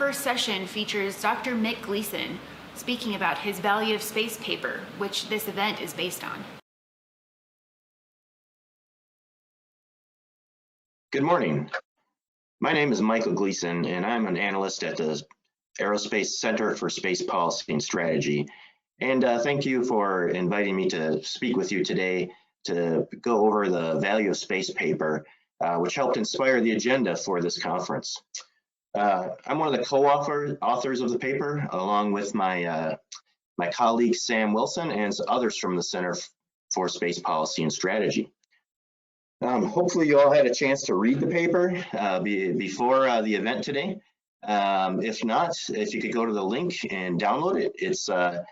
first session features Dr. Mick Gleason speaking about his Value of Space paper, which this event is based on. Good morning. My name is Michael Gleason, and I'm an analyst at the Aerospace Center for Space Policy and Strategy. And thank you for inviting me to speak with you today to go over the Value of Space paper, which helped inspire the agenda for this conference. I'm one of the co-authors of the paper, along with my colleague Sam Wilson and others from the Center for Space Policy and Strategy. Hopefully you all had a chance to read the paper before the event today. If not, if you could go to the link and download it, it's at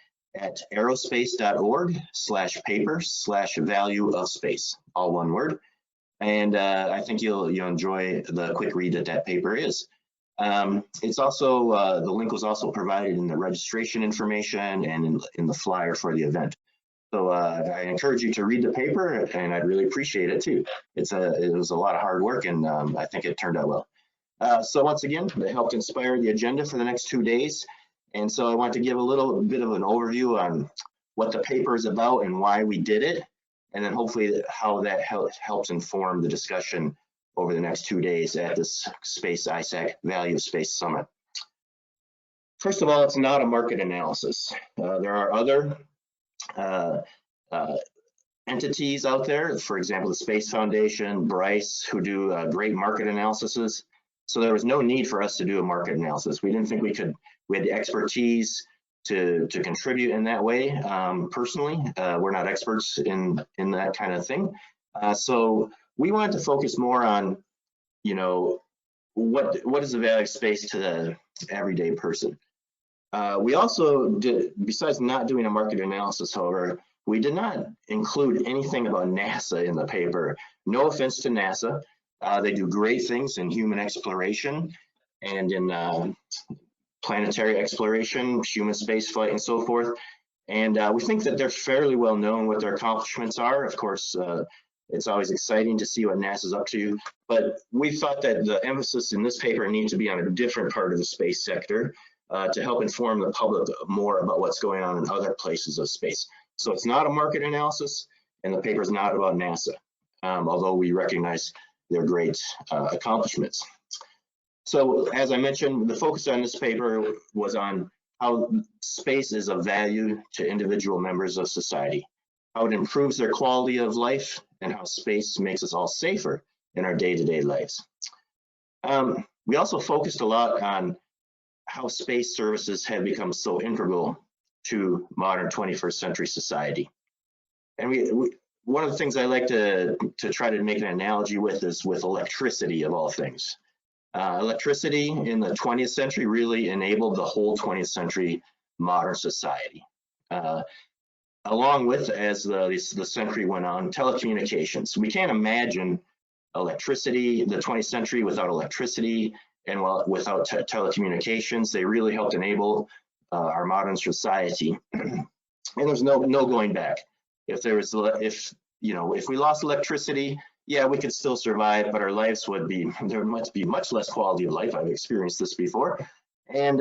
aerospace.org/paper/value of space, all one word. And I think you'll enjoy the quick read that paper is. It's also, the link was also provided in the registration information and in the flyer for the event. So I encourage you to read the paper, and I'd really appreciate it too. It was a lot of hard work, and I think it turned out well. So once again, it helped inspire the agenda for the next 2 days. And so I want to give a little bit of an overview on what the paper is about and why we did it, and then hopefully how that helps inform the discussion over the next 2 days at this Space ISAC Value of Space Summit. First of all, it's not a market analysis. There are other entities out there, for example, the Space Foundation, Bryce, who do great market analyses. So there was no need for us to do a market analysis. We didn't think we had the expertise to contribute in that way. Personally, we're not experts in that kind of thing. So we wanted to focus more on, what is the value of space to the everyday person. We also did, besides not doing a market analysis, however, we did not include anything about NASA in the paper. No offense to NASA. They do great things in human exploration and in planetary exploration, human spaceflight, and so forth. And we think that they're fairly well known what their accomplishments are. Of course, it's always exciting to see what NASA's up to, but we thought that the emphasis in this paper needs to be on a different part of the space sector to help inform the public more about what's going on in other places of space. So it's not a market analysis, and the paper is not about NASA, although we recognize their great accomplishments. So as I mentioned, the focus on this paper was on how space is of value to individual members of society, how it improves their quality of life, and how space makes us all safer in our day-to-day lives. We also focused a lot on how space services have become so integral to modern 21st century society. And one of the things I like to try to make an analogy with is with electricity, of all things. Electricity in the 20th century really enabled the whole 20th century modern society. Along with, as the century went on, telecommunications. We can't imagine electricity, the 20th century, without electricity and without telecommunications. They really helped enable our modern society. And there's no going back. If we lost electricity, yeah, we could still survive, but our lives there must be much less quality of life. I've experienced this before, and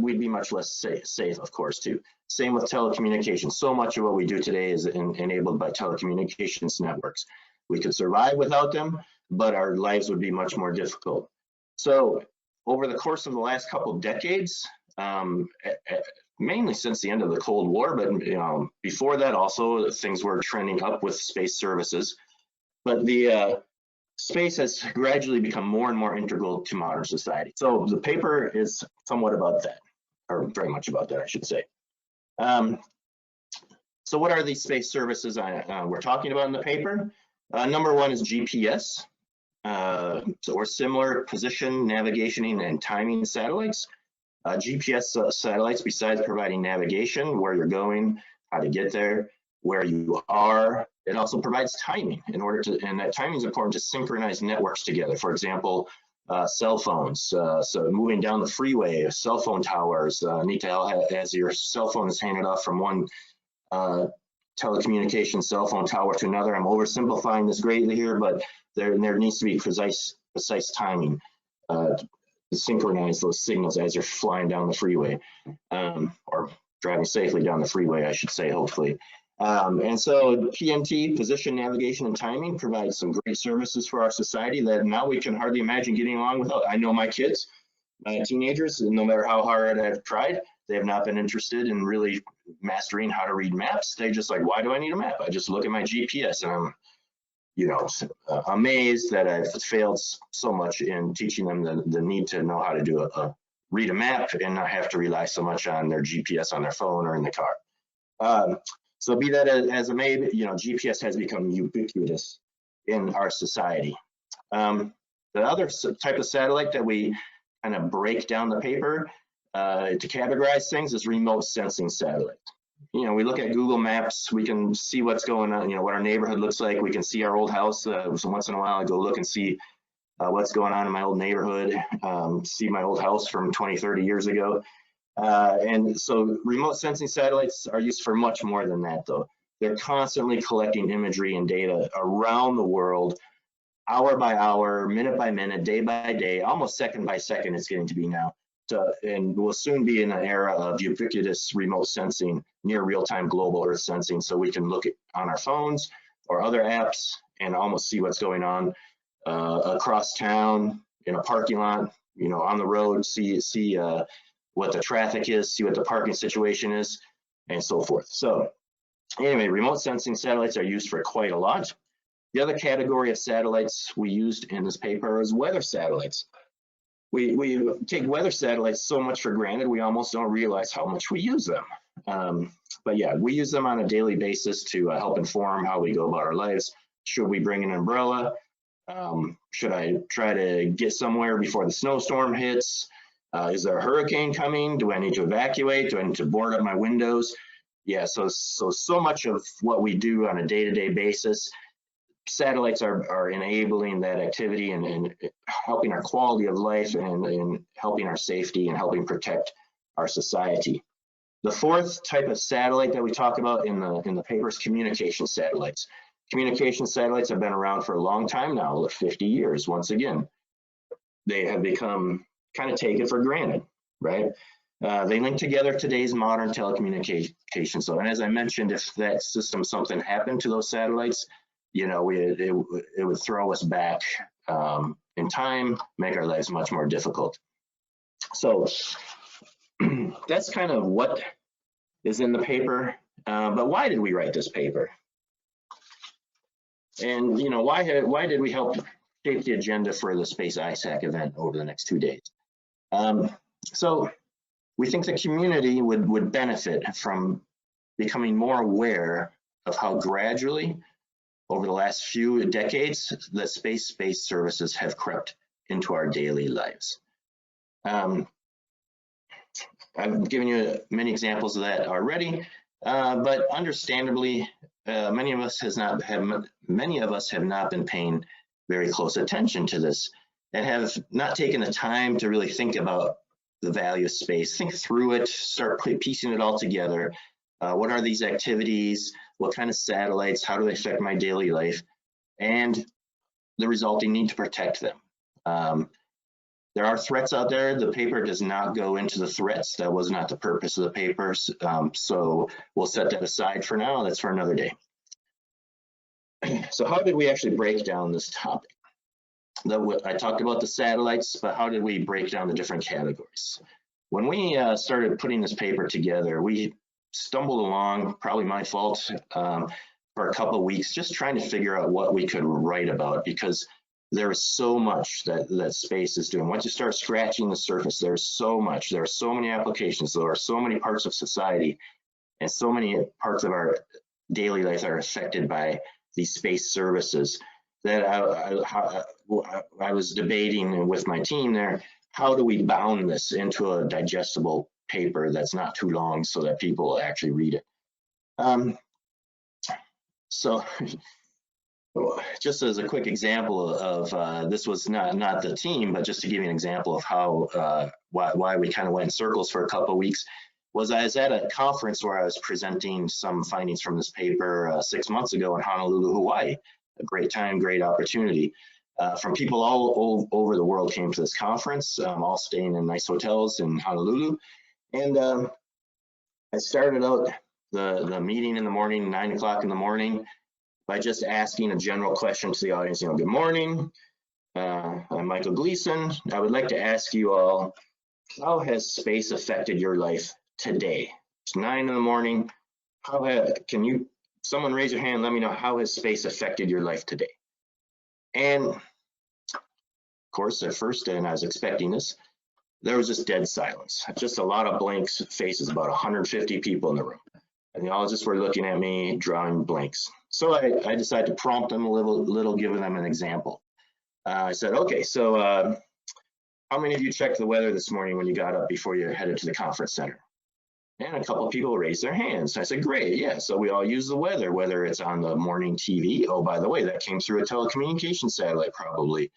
we'd be much less safe, of course, too. Same with telecommunications. So much of what we do today is enabled by telecommunications networks. We could survive without them, but our lives would be much more difficult. So over the course of the last couple of decades, mainly since the end of the Cold War, but before that also, things were trending up with space services. But the space has gradually become more and more integral to modern society. So the paper is somewhat about that, or very much about that, I should say. So what are these space services we're talking about in the paper? Number one is GPS. So we're similar position, navigation, and timing satellites. GPS satellites, besides providing navigation, where you're going, how to get there, where you are, it also provides timing and that timing is important to synchronize networks together. For example, cell phones. So moving down the freeway, cell phone towers need to have, as your cell phone is handed off from one telecommunication cell phone tower to another. I'm oversimplifying this greatly here, but there needs to be precise timing synchronize those signals as you're flying down the freeway, or driving safely down the freeway, I should say, hopefully. And so PNT, position, navigation, and timing, provides some great services for our society that now we can hardly imagine getting along without. I know my kids, my teenagers, no matter how hard I've tried, they have not been interested in really mastering how to read maps. They're just like, why do I need a map? I just look at my GPS, and I'm, amazed that I've failed so much in teaching them the need to know how to do read a map and not have to rely so much on their GPS on their phone or in the car. So be that as it may, GPS has become ubiquitous in our society. The other type of satellite that we kind of break down the paper to categorize things is remote sensing satellite. We look at Google Maps, we can see what's going on, what our neighborhood looks like. We can see our old house. So once in a while I go look and see what's going on in my old neighborhood, see my old house from 20, 30 years ago. And so remote sensing satellites are used for much more than that, though. They're constantly collecting imagery and data around the world, hour by hour, minute by minute, day by day, almost second by second it's getting to be now. And we'll soon be in an era of ubiquitous remote sensing, near real-time global Earth sensing, so we can look on our phones or other apps and almost see what's going on across town, in a parking lot, on the road, see what the traffic is, see what the parking situation is, and so forth. So anyway, remote sensing satellites are used for quite a lot. The other category of satellites we used in this paper is weather satellites. We take weather satellites so much for granted, we almost don't realize how much we use them. But yeah, we use them on a daily basis to help inform how we go about our lives. Should we bring an umbrella? Should I try to get somewhere before the snowstorm hits? Is there a hurricane coming? Do I need to evacuate? Do I need to board up my windows? Yeah, so much of what we do on a day-to-day basis, satellites are enabling that activity and helping our quality of life and helping our safety and helping protect our society. The fourth type of satellite that we talk about in the paper is communication satellites. Communication satellites have been around for a long time now, 50 years. Once again, they have become kind of taken for granted, right? They link together today's modern telecommunications. So, and as I mentioned, if that system, something happened to those satellites, it would throw us back in time, make our lives much more difficult. So that's kind of what is in the paper. But why did we write this paper? And why did we help shape the agenda for the Space ISAC event over the next 2 days? So we think the community would benefit from becoming more aware of how gradually, over the last few decades, the space-based services have crept into our daily lives. I've given you many examples of that already, but understandably, many of us have not been paying very close attention to this and have not taken the time to really think about the value of space, think through it, start piecing it all together. What are these activities? What kind of satellites? How do they affect my daily life? And the resulting need to protect them. There are threats out there. The paper does not go into the threats. That was not the purpose of the papers. So we'll set that aside for now. That's for another day. So how did we actually break down this topic? I talked about the satellites, but how did we break down the different categories? When we started putting this paper together, we stumbled along, probably my fault, for a couple of weeks, just trying to figure out what we could write about, because there is so much that space is doing. Once you start scratching the surface, there's so much. There are so many applications. There are so many parts of society and so many parts of our daily life that are affected by these space services that I was debating with my team there. How do we bound this into a digestible paper that's not too long so that people actually read it? So just as a quick example of this was not the team, but just to give you an example of how why we kind of went in circles for a couple of weeks, was I was at a conference where I was presenting some findings from this paper 6 months ago in Honolulu, Hawaii. A great time, great opportunity. from people all over the world came to this conference, all staying in nice hotels in Honolulu. And I started out the meeting in the morning, 9 o'clock in the morning, by just asking a general question to the audience. Good morning. I'm Michael Gleason. I would like to ask you all, how has space affected your life today? It's 9 in the morning. Someone raise your hand, let me know, how has space affected your life today? And of course, at first, and I was expecting this, there was just dead silence. Just a lot of blank faces, about 150 people in the room. And they all just were looking at me, drawing blanks. So I decided to prompt them a little, giving them an example. I said, okay, so how many of you checked the weather this morning when you got up before you headed to the conference center? And a couple of people raised their hands. I said, great, yeah. So we all use the weather, whether it's on the morning TV. Oh, by the way, that came through a telecommunications satellite probably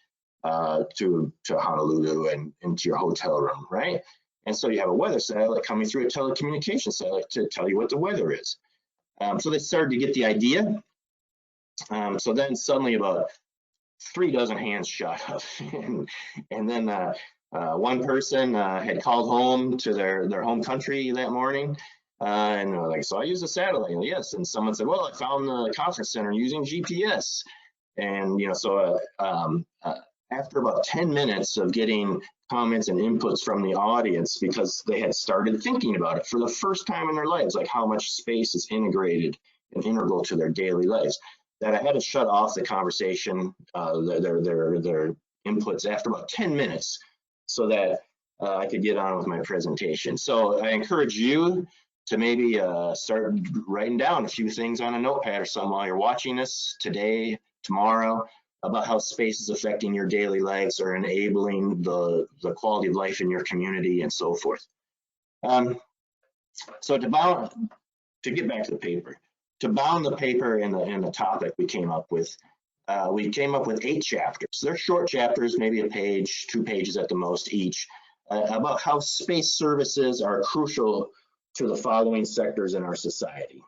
to Honolulu and into your hotel room, right? And so you have a weather satellite coming through a telecommunications satellite to tell you what the weather is. So they started to get the idea. So then suddenly about 3 dozen hands shot up. and then one person had called home to their home country that morning. And like, so I use a satellite. Yes. And someone said, well, I found the conference center using GPS. And, so after about 10 minutes of getting comments and inputs from the audience, because they had started thinking about it for the first time in their lives, like how much space is integrated and integral to their daily lives, that I had to shut off the conversation, their inputs after about 10 minutes so that I could get on with my presentation. So I encourage you to maybe start writing down a few things on a notepad or something while you're watching this today, tomorrow, about how space is affecting your daily lives or enabling the quality of life in your community and so forth. So to get back to the paper, to bound the paper and the topic we came up with 8 chapters. They're short chapters, maybe a page, 2 pages at the most each, about how space services are crucial to the following sectors in our society.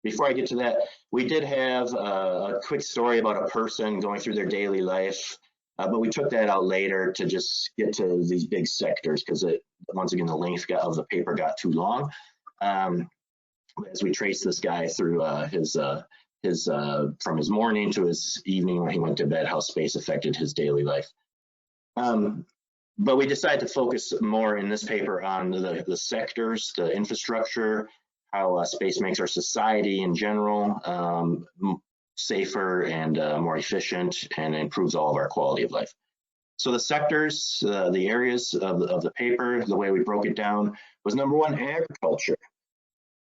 Before I get to that, we did have a quick story about a person going through their daily life, but we took that out later to just get to these big sectors because once again, the length of the paper got too long. As we trace this guy through from his morning to his evening when he went to bed, how space affected his daily life. But we decided to focus more in this paper on the sectors, the infrastructure, how space makes our society in general safer and more efficient, and improves all of our quality of life. So the sectors, the areas of the paper, the way we broke it down was number 1, agriculture.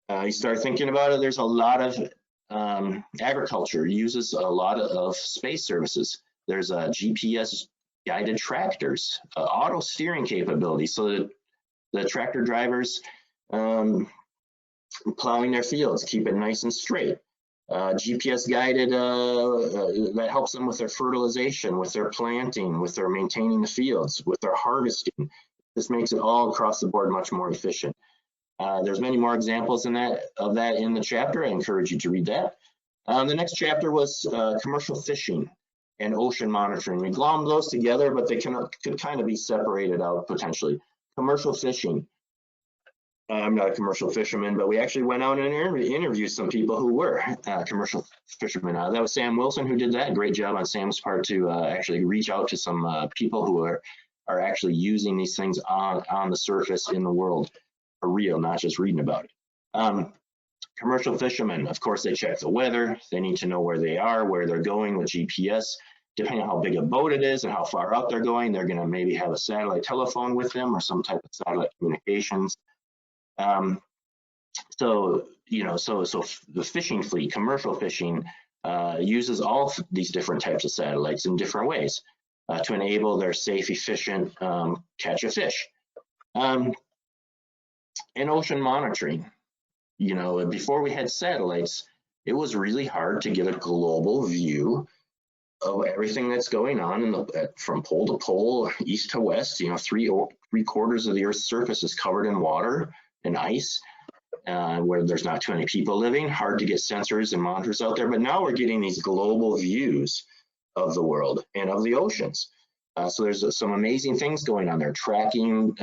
You start thinking about it, there's a lot of agriculture uses a lot of space services. There's GPS guided tractors, auto steering capability, so that the tractor drivers plowing their fields keep it nice and straight. GPS guided, that helps them with their fertilization, with their planting, with their maintaining the fields, with their harvesting. This makes it all across the board much more efficient. There's many more examples of that in the chapter. I encourage you to read that. The next chapter was commercial fishing and ocean monitoring. We glommed those together, but they could kind of be separated out potentially. Commercial fishing. I'm not a commercial fisherman, but we actually went out and interviewed some people who were commercial fishermen. That was Sam Wilson who did that. Great job on Sam's part to actually reach out to some people who are actually using these things on the surface in the world for real, not just reading about it. Commercial fishermen, of course, they check the weather. They need to know where they are, where they're going with GPS. Depending on how big a boat it is and how far out they're going, they're going to maybe have a satellite telephone with them or some type of satellite communications. So the fishing fleet, commercial fishing, uses all these different types of satellites in different ways to enable their safe, efficient catch of fish. And ocean monitoring. Before we had satellites, it was really hard to get a global view of everything that's going on from pole to pole, east to west. 3/4 of the Earth's surface is covered in water and ice. where there's not too many people living, hard to get sensors and monitors out there. But now we're getting these global views of the world and of the oceans. So there's some amazing things going on there, tracking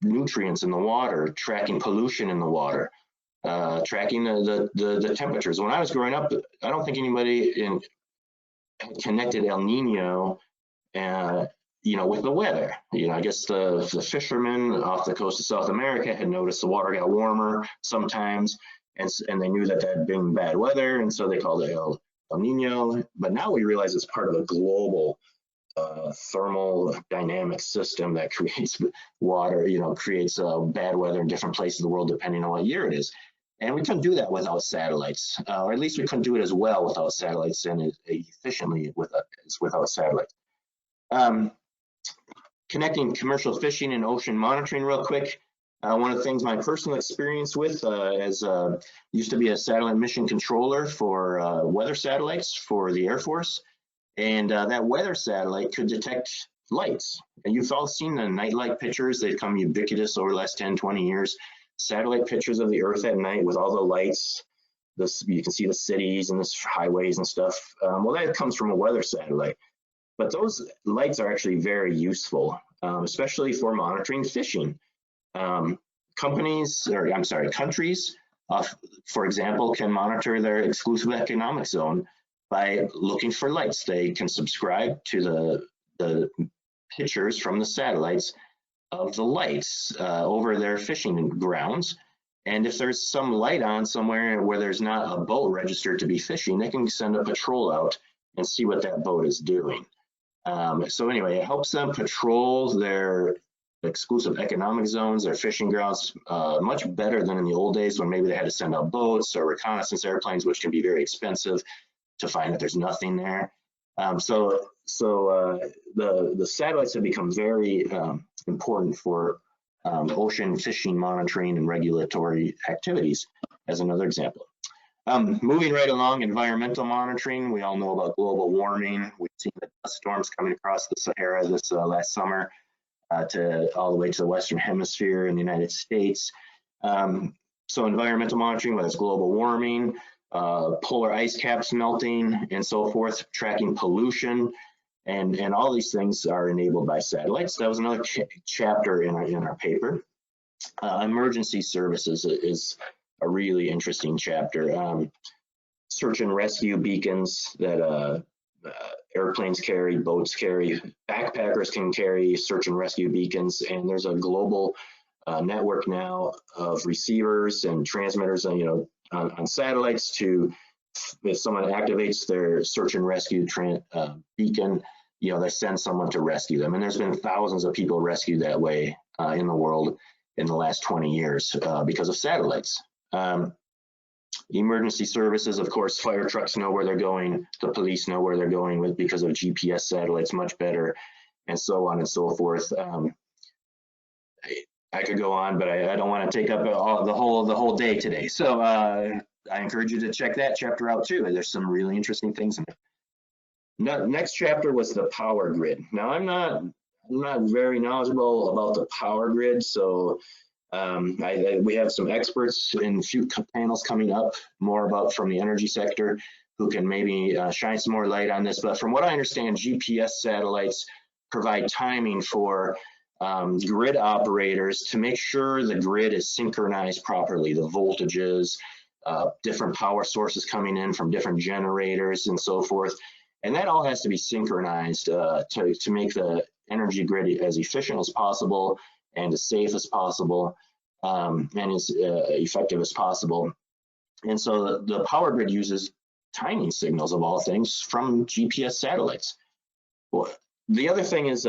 nutrients in the water, tracking pollution in the water, tracking the temperatures. When I was growing up, I don't think anybody connected El Nino with the weather. I guess the fishermen off the coast of South America had noticed the water got warmer sometimes, and they knew that had been bad weather, and so they called it El Nino. But now we realize it's part of a global thermal dynamic system that creates water, creates bad weather in different places of the world depending on what year it is. And we couldn't do that without satellites, or at least we couldn't do it as well without satellites and as efficiently without satellites. Connecting commercial fishing and ocean monitoring real quick. One of the things my personal experience with used to be a satellite mission controller for weather satellites for the Air Force. And that weather satellite could detect lights. And you've all seen the nightlight pictures. They've become ubiquitous over the last 10, 20 years. Satellite pictures of the Earth at night with all the lights. You can see the cities and the highways and stuff. Well, that comes from a weather satellite. But those lights are actually very useful, especially for monitoring fishing. Countries, for example, can monitor their exclusive economic zone by looking for lights. They can subscribe to the pictures from the satellites of the lights over their fishing grounds. And if there's some light on somewhere where there's not a boat registered to be fishing, they can send a patrol out and see what that boat is doing. So anyway, it helps them patrol their exclusive economic zones, their fishing grounds, much better than in the old days when maybe they had to send out boats or reconnaissance airplanes, which can be very expensive to find that there's nothing there. So the satellites have become very important for ocean fishing monitoring and regulatory activities, as another example. Moving right along, environmental monitoring. We all know about global warming. We've seen the dust storms coming across the Sahara this last summer to all the way to the Western Hemisphere in the United States. So environmental monitoring, whether it's global warming, polar ice caps melting, and so forth, tracking pollution, and all these things are enabled by satellites. That was another chapter in our paper. Emergency services is a really interesting chapter. Search and rescue beacons that airplanes carry, boats carry, backpackers can carry search and rescue beacons, and there's a global network now of receivers and transmitters, on satellites to, if someone activates their search and rescue beacon, they send someone to rescue them. And there's been thousands of people rescued that way in the world in the last 20 years because of satellites. Emergency services, of course, fire trucks know where they're going, the police know where they're going because of GPS satellites much better, and so on and so forth. I could go on, but I don't want to take up the whole day today. So I encourage you to check that chapter out too. There's some really interesting things in there. Next chapter was the power grid. Now I'm not very knowledgeable about the power grid, so we have some experts in a few panels coming up more about from the energy sector who can maybe shine some more light on this. But from what I understand, GPS satellites provide timing for grid operators to make sure the grid is synchronized properly, the voltages, different power sources coming in from different generators and so forth. And that all has to be synchronized to make the energy grid as efficient as possible and as safe as possible and as effective as possible. And so the power grid uses timing signals of all things from GPS satellites. Well, the other thing is,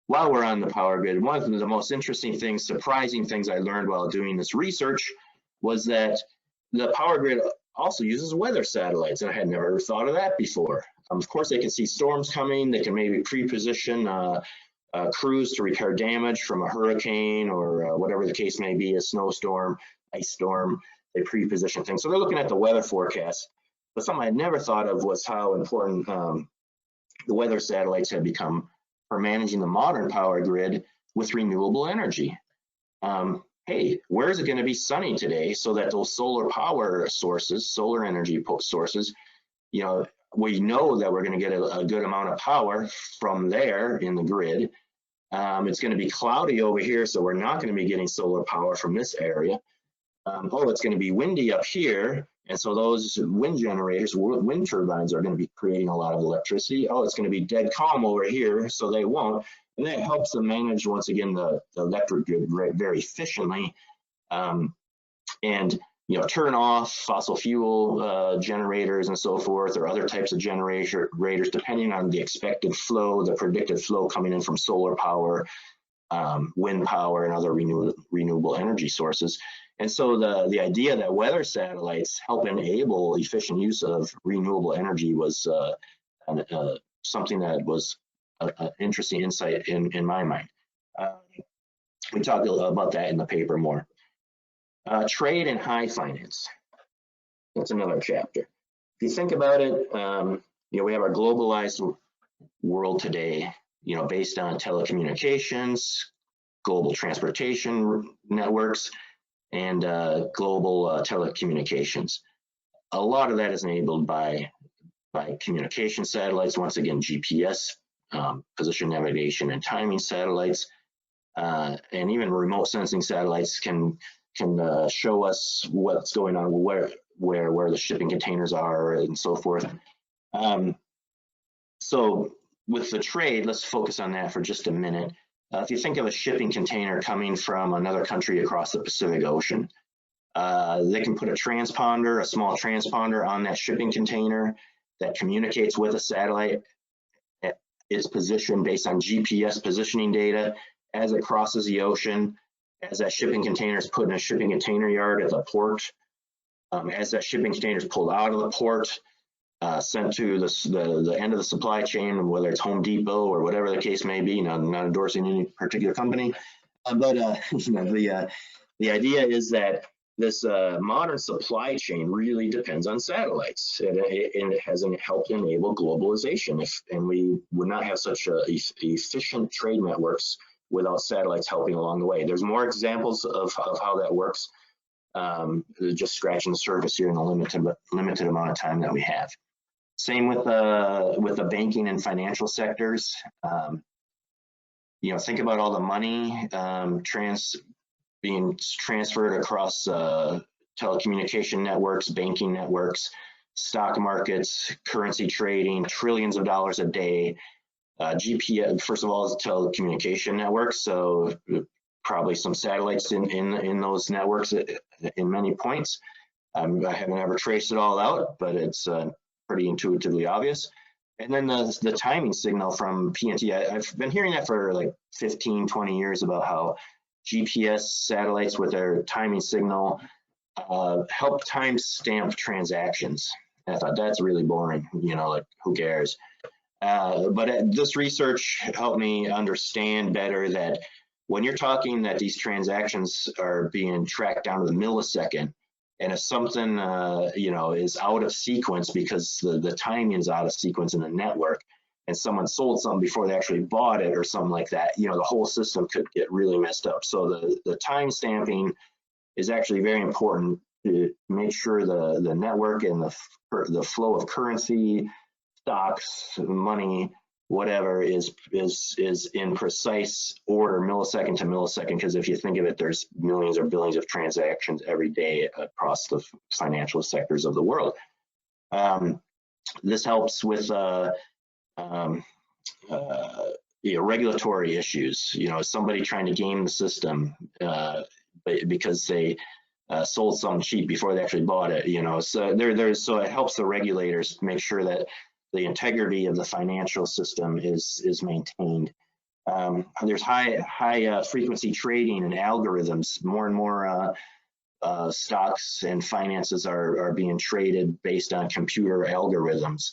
while we're on the power grid, one of the most interesting things, surprising things I learned while doing this research was that the power grid also uses weather satellites, and I had never thought of that before. Of course, they can see storms coming. They can maybe pre-position crews to repair damage from a hurricane or whatever the case may be, a snowstorm, ice storm. They pre-position things. So they're looking at the weather forecast. But something I never thought of was how important the weather satellites have become for managing the modern power grid with renewable energy. hey, where is it going to be sunny today, so that those solar power sources, solar energy sources, we know that we're going to get a good amount of power from there in the grid. It's going to be cloudy over here, so we're not going to be getting solar power from this area. Oh, it's going to be windy up here, and so those wind generators, wind turbines, are going to be creating a lot of electricity. Oh, it's going to be dead calm over here, so they won't. And that helps them manage, once again, the electric grid very efficiently, and turn off fossil fuel generators and so forth, or other types of generators, depending on the expected flow, the predicted flow coming in from solar power, wind power, and other renewable energy sources. And so the idea that weather satellites help enable efficient use of renewable energy was something that was an interesting insight in my mind. We talked about that in the paper more. Trade and high finance. That's another chapter. If you think about it, we have our globalized world today, based on telecommunications, global transportation networks, and global telecommunications. A lot of that is enabled by communication satellites, once again, GPS, position navigation and timing satellites, and even remote sensing satellites can show us what's going on, where the shipping containers are, and so forth. So with the trade, let's focus on that for just a minute. If you think of a shipping container coming from another country across the Pacific Ocean, they can put a small transponder on that shipping container that communicates with a satellite. Its position based on GPS positioning data as it crosses the ocean, as that shipping container is put in a shipping container yard at the port, as that shipping container is pulled out of the port, sent to the end of the supply chain, whether it's Home Depot or whatever the case may be. I'm not endorsing any particular company, but the idea is that this modern supply chain really depends on satellites, and it has helped enable globalization. And we would not have such efficient trade networks without satellites helping along the way. There's more examples of how that works. Just scratching the surface here in the limited amount of time that we have. Same with the banking and financial sectors. Think about all the money being transferred across telecommunication networks, banking networks, stock markets, currency trading, trillions of dollars a day. GPS, first of all, is a telecommunication network, so probably some satellites in those networks in many points. I haven't ever traced it all out, but it's pretty intuitively obvious. And then the timing signal from PNT, I've been hearing that for like 15, 20 years about how GPS satellites with their timing signal help timestamp transactions. And I thought, that's really boring, like, who cares? But this research helped me understand better that when you're talking that these transactions are being tracked down to the millisecond, and if something is out of sequence because the timing is out of sequence in the network, and someone sold something before they actually bought it or something like that, the whole system could get really messed up. So the time stamping is actually very important to make sure the network and the flow of currency, stocks, money, whatever is in precise order, millisecond to millisecond, because if you think of it, there's millions or billions of transactions every day across the financial sectors of the world. This helps with regulatory issues. Somebody trying to game the system because they sold something cheap before they actually bought it. So it helps the regulators make sure that the integrity of the financial system is maintained. There's high frequency trading and algorithms. More and more stocks and finances are being traded based on computer algorithms.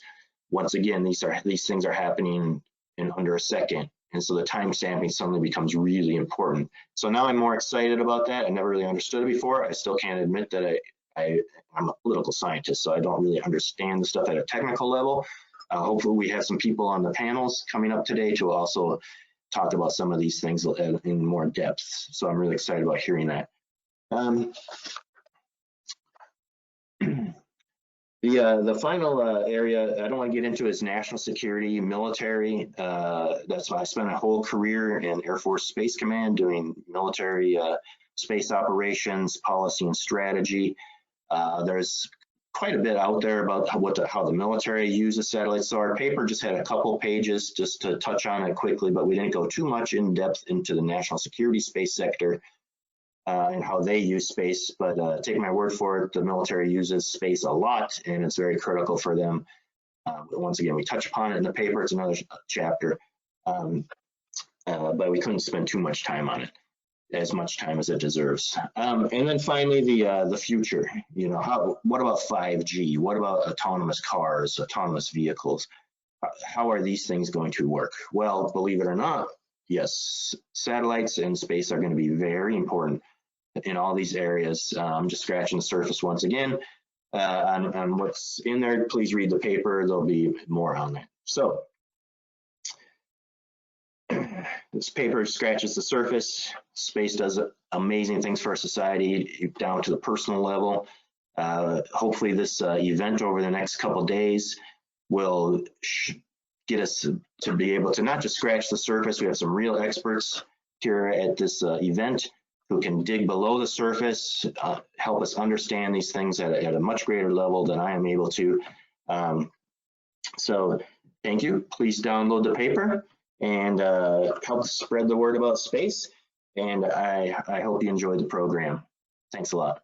Once again, these things are happening in under a second, and so the time stamping suddenly becomes really important. So now I'm more excited about that. I never really understood it before. I still can't admit that I'm a political scientist, so I don't really understand the stuff at a technical level. Hopefully we have some people on the panels coming up today to also talk about some of these things in more depth. So I'm really excited about hearing that. Um, the final area I don't want to get into is national security, military. That's why I spent a whole career in Air Force Space Command doing military space operations, policy and strategy. There's quite a bit out there about how the military uses satellites. So our paper just had a couple pages just to touch on it quickly, but we didn't go too much in depth into the national security space sector and how they use space. But take my word for it, the military uses space a lot, and it's very critical for them. Once again, we touch upon it in the paper. It's another chapter, but we couldn't spend too much time on it, as much time as it deserves. And then finally, the future. You know, what about 5G? What about autonomous cars, autonomous vehicles? How are these things going to work? Well, believe it or not, yes, satellites and space are going to be very important in all these areas. I'm just scratching the surface once again. On what's in there, please read the paper. There'll be more on that. So this paper scratches the surface. Space does amazing things for our society down to the personal level. Hopefully this event over the next couple days will get us to be able to not just scratch the surface. We have some real experts here at this event who can dig below the surface, help us understand these things at a much greater level than I am able to. So thank you. Please download the paper and help spread the word about space. And I hope you enjoyed the program. Thanks a lot.